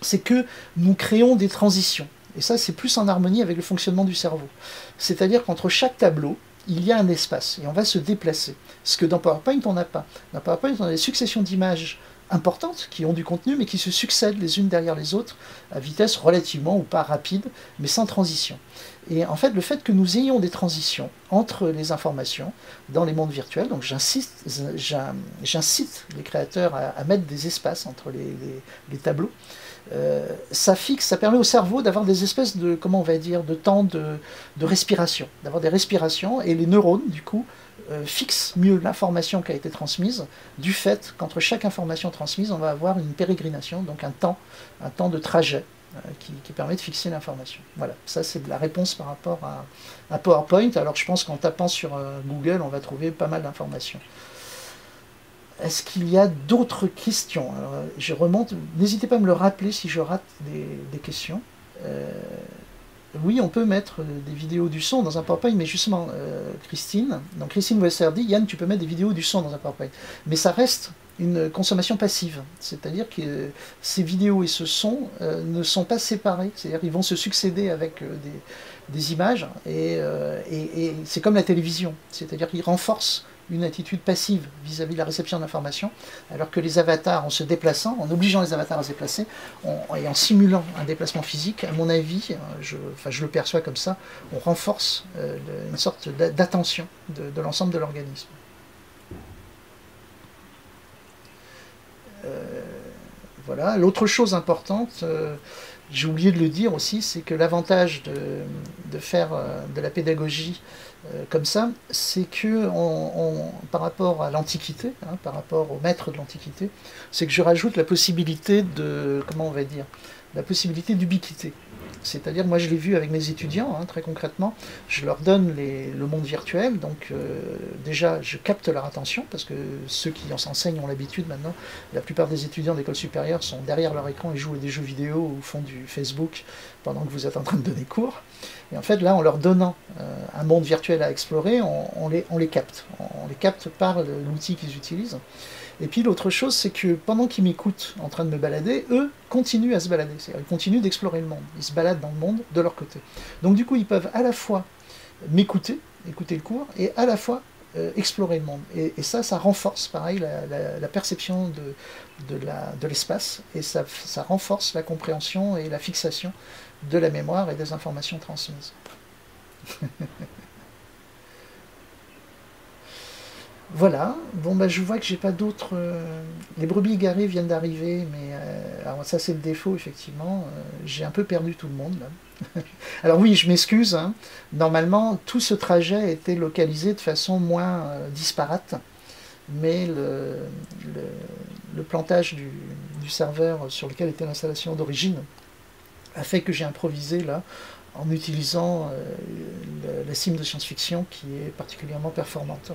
c'est que nous créons des transitions. Et ça, c'est plus en harmonie avec le fonctionnement du cerveau. C'est-à-dire qu'entre chaque tableau, il y a un espace, et on va se déplacer. Ce que dans PowerPoint, on n'a pas. Dans PowerPoint, on a des successions d'images importantes, qui ont du contenu, mais qui se succèdent les unes derrière les autres, à vitesse relativement ou pas rapide, mais sans transition. Et en fait, le fait que nous ayons des transitions entre les informations dans les mondes virtuels, donc j'incite les créateurs à mettre des espaces entre les tableaux, ça permet au cerveau d'avoir des espèces de, comment on va dire, de temps de respiration, d'avoir des respirations, et les neurones, du coup, fixent mieux l'information qui a été transmise, du fait qu'entre chaque information transmise, on va avoir une pérégrination, donc un temps de trajet qui permet de fixer l'information. Voilà, ça c'est la réponse par rapport à PowerPoint. Alors je pense qu'en tapant sur Google, on va trouver pas mal d'informations. Est-ce qu'il y a d'autres questions? Alors, je remonte, n'hésitez pas à me le rappeler si je rate des questions. Oui, on peut mettre des vidéos du son dans un PowerPoint, mais justement, Christine Wesser dit, Yann, tu peux mettre des vidéos du son dans un PowerPoint, mais ça reste une consommation passive, c'est-à-dire que ces vidéos et ce son ne sont pas séparés, c'est-à-dire qu'ils vont se succéder avec des images, et c'est comme la télévision, c'est-à-dire qu'ils renforcent une attitude passive vis-à-vis de la réception d'informations, alors que les avatars, en se déplaçant, en obligeant les avatars à se déplacer, et en simulant un déplacement physique, à mon avis, je le perçois comme ça, on renforce une sorte d'attention de l'ensemble de l'organisme. Voilà. L'autre chose importante, j'ai oublié de le dire aussi, c'est que l'avantage de faire de la pédagogie comme ça, c'est que par rapport à l'Antiquité, hein, par rapport aux maîtres de l'Antiquité, c'est que je rajoute la possibilité de, comment on va dire, la possibilité d'ubiquité. C'est-à-dire, moi je l'ai vu avec mes étudiants, hein, très concrètement, je leur donne le monde virtuel, donc déjà je capte leur attention, parce que ceux qui en s'enseignent ont l'habitude maintenant, la plupart des étudiants d'école supérieure sont derrière leur écran et jouent à des jeux vidéo ou font du Facebook pendant que vous êtes en train de donner cours. Et en fait là, en leur donnant un monde virtuel à explorer, on les capte. On les capte par l'outil qu'ils utilisent. Et puis l'autre chose, c'est que pendant qu'ils m'écoutent en train de me balader, eux continuent à se balader. C'est-à-dire ils continuent d'explorer le monde. Ils se baladent dans le monde de leur côté. Donc du coup, ils peuvent à la fois m'écouter, écouter le cours, et à la fois explorer le monde. Et ça renforce, pareil, la perception de l'espace, et ça renforce la compréhension et la fixation de la mémoire et des informations transmises. Voilà, bon bah je vois que j'ai pas d'autres... Les brebis égarées viennent d'arriver, mais alors ça c'est le défaut effectivement, j'ai un peu perdu tout le monde là. Alors oui, je m'excuse, hein. Normalement tout ce trajet était localisé de façon moins disparate, mais le plantage du serveur sur lequel était l'installation d'origine a fait que j'ai improvisé là, en utilisant la sim de science-fiction qui est particulièrement performante,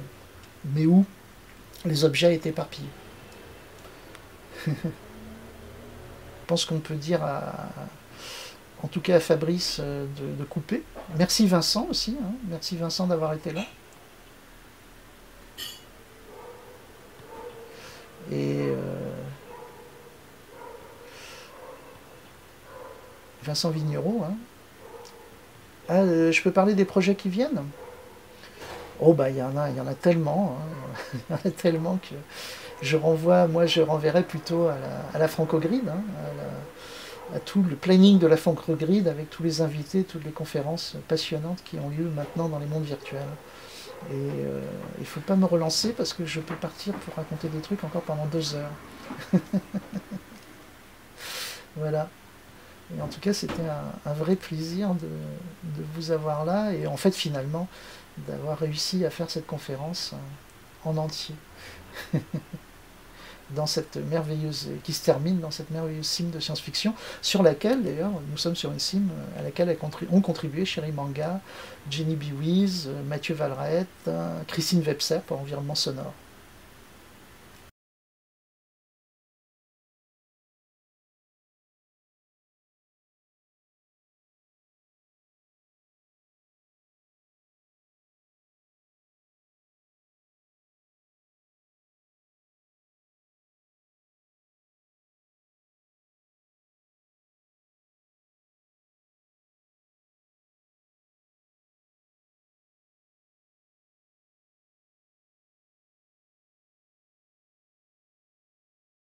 mais où les objets étaient éparpillés. Je pense qu'on peut dire, en tout cas à Fabrice, de couper. Merci Vincent aussi, hein. Merci Vincent d'avoir été là. Et Vincent Vignereau. Hein. Ah, je peux parler des projets qui viennent? Oh bah il y en a tellement, hein. Il y en a tellement que je renverrai plutôt à la Francogrid, hein, à tout le planning de la Francogrid avec tous les invités, toutes les conférences passionnantes qui ont lieu maintenant dans les mondes virtuels. Et il ne faut pas me relancer parce que je peux partir pour raconter des trucs encore pendant 2 heures. Voilà. Et en tout cas, c'était un vrai plaisir de vous avoir là et en fait, finalement, d'avoir réussi à faire cette conférence en entier. Dans cette merveilleuse, qui se termine dans cette merveilleuse sim de science-fiction, sur laquelle, d'ailleurs, nous sommes sur une sim à laquelle ont contribué Chéri Manga, Jenny Biwiz, Mathieu Valrette, Christine Webser pour Environnement Sonore.